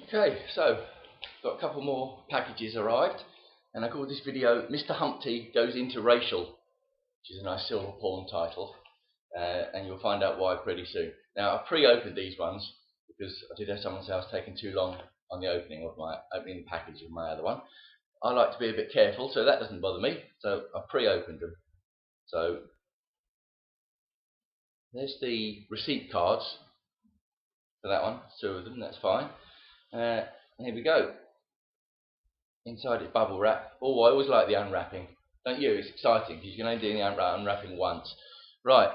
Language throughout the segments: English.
Okay, so got a couple more packages arrived, and I call this video Mr.Humpty Goes Interracial, which is a nice silver porn title, and you'll find out why pretty soon. Now, I pre-opened these ones because I did have someone's house taking too long on the opening the package of my other one. I like to be a bit careful, so that doesn't bother me, so I pre-opened them. So there's the receipt cards for that one, two of them, that's fine. Here we go. Inside it's bubble wrap. Oh, I always like the unwrapping. Don't you? It's exciting because you can only do the unwrapping once. Right,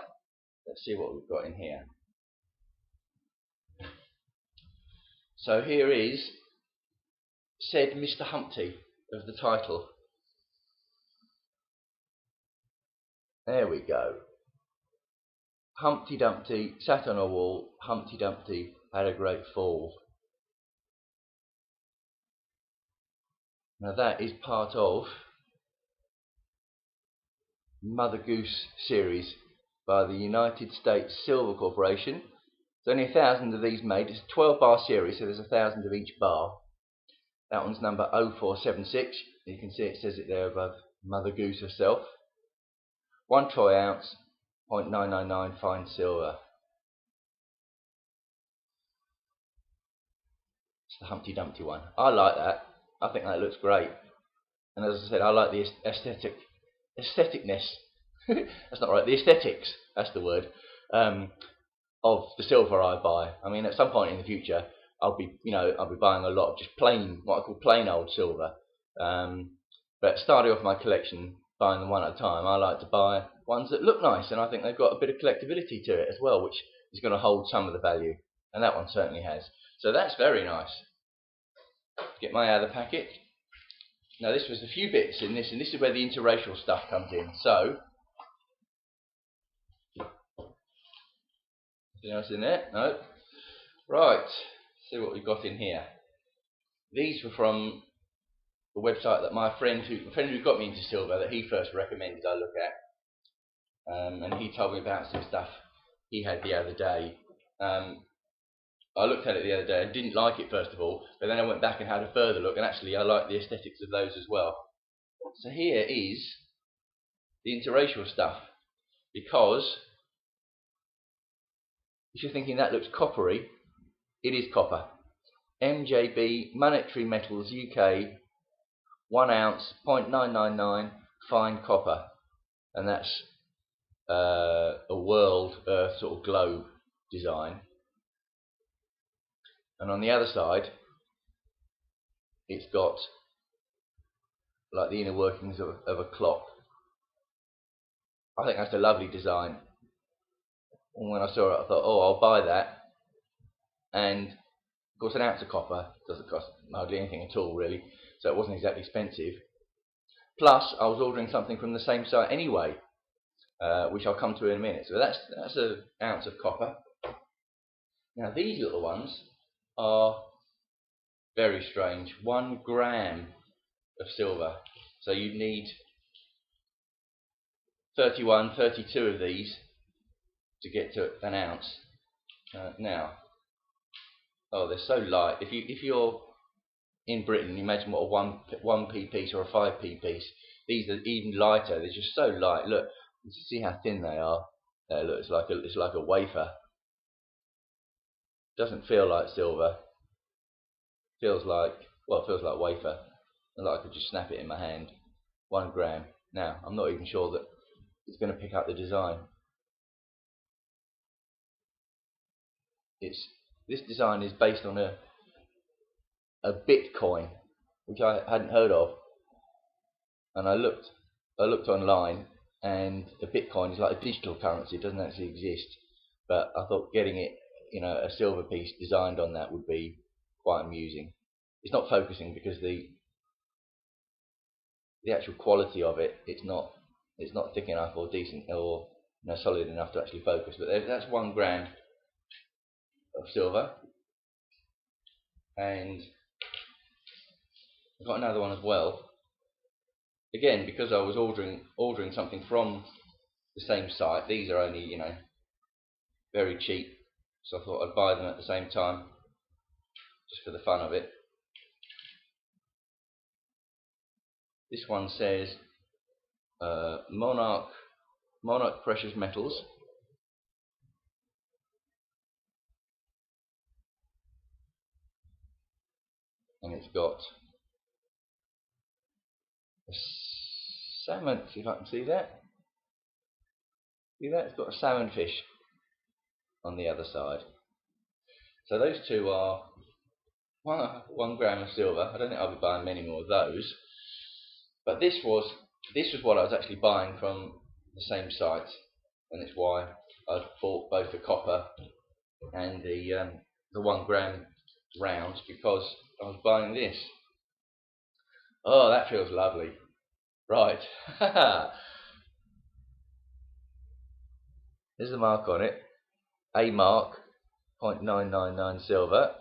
let's see what we've got in here. So here is said Mr. Humpty of the title. There we go. Humpty Dumpty sat on a wall. Humpty Dumpty had a great fall. Now that is part of Mother Goose series by the United States Silver Corporation. There's only 1,000 of these made. It's a 12-bar series, so there's 1,000 of each bar. That one's number 0476. You can see it says it there above Mother Goose herself. 1 troy ounce, 0.999 fine silver. It's the Humpty Dumpty one. I like that. I think that looks great. And as I said, I like the aestheticness. That's not right. The aesthetics. That's the word. Of the silver I buy. I mean, at some point in the future, I'll be buying a lot of just plain, what I call plain old silver. But starting off my collection, buying them one at a time, I like to buy ones that look nice, and I think they've got a bit of collectability to it as well, which is going to hold some of the value, and that one certainly has. So that's very nice. Get my other packet. Now this was a few bits in this, and this is where the interracial stuff comes in. So, anything else in there? No. Right. Let's see what we've got in here. These were from the website that my friend who got me into silver, that he first recommended I look at, and he told me about some stuff he had the other day. I looked at it the other day and didn't like it first of all, but then I went back and had a further look, and actually I like the aesthetics of those as well. So here is the interracial stuff, because if you're thinking that looks coppery, it is copper. MJB Monetary Metals UK 1 ounce 0.999 fine copper, and that's a world earth sort of globe design. And on the other side, it's got like the inner workings of a clock. I think that's a lovely design. And when I saw it, I thought, oh, I'll buy that. And of course, an ounce of copper doesn't cost hardly anything at all, really. So it wasn't exactly expensive. Plus, I was ordering something from the same site anyway, which I'll come to in a minute. So that's an ounce of copper. Now these little ones are very strange. 1 gram of silver. So you need 31, 32 of these to get to an ounce. Now, oh, they're so light. If you're in Britain, imagine what a 1p piece or a 5p piece. These are even lighter. They're just so light. Look, you see how thin they are. Look, it's like a wafer. Doesn't feel like silver. Feels like wafer. And like I could just snap it in my hand. 1 gram. Now, I'm not even sure that it's going to pick up the design. This design is based on a Bitcoin, which I hadn't heard of. And I looked online, and a Bitcoin is like a digital currency. It doesn't actually exist. But I thought getting it, a silver piece designed on that would be quite amusing. It's not focusing because the actual quality of it, it's not thick enough or decent or solid enough to actually focus. But that's 1 gram of silver, and I've got another one as well. Again, because I was ordering something from the same site. These are only very cheap, so I thought I'd buy them at the same time. just for the fun of it. This one says Monarch Precious Metals. And it's got a salmon, see if I can see that. See that? It's got a salmon fish on the other side. So those two are 1 gram of silver. I don't think I'll be buying many more of those. But this was what I was actually buying from the same site, and it's why I've bought both the copper and the 1 gram rounds, because I was buying this. Oh, that feels lovely. Right. There's the mark on it. A mark, 0.999 silver.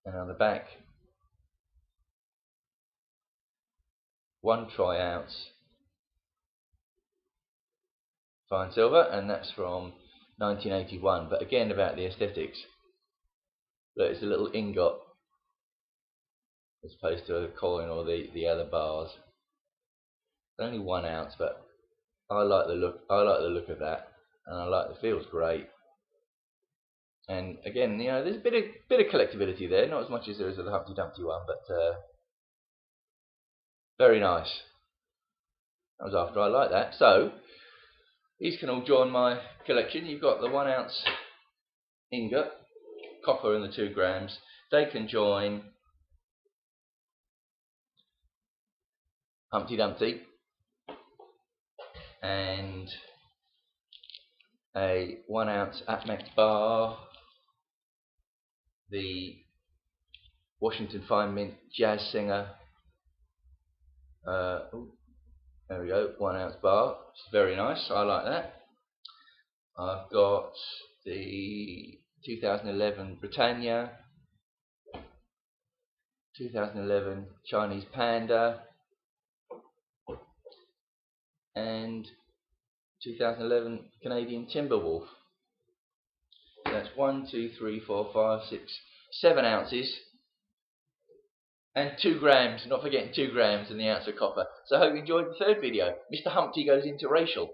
And on the back, 1 tri-ounce fine silver, and that's from 1981. But again, about the aesthetics. Look, it's a little ingot as opposed to a coin or the other bars. It's only 1 ounce, but I like the look. I like the look of that, and I like the feels great. And again, you know, there's a bit of collectability there, not as much as there is with the Humpty Dumpty one, but very nice. That was after I like that. So these can all join my collection. You've got the 1 ounce ingot, copper, and the 2 grams. They can join Humpty Dumpty and a 1 ounce Atmax bar, the Washington Fine Mint Jazz Singer. There we go, 1 ounce bar. It's very nice. I like that. I've got the 2011 Britannia, 2011 Chinese Panda, and 2011 Canadian Timberwolf. So that's 1, 2, 3, 4, 5, 6, 7 ounces. And 2 grams, not forgetting 2 grams and the ounce of copper. So I hope you enjoyed the third video. Mr. Humpty goes interracial.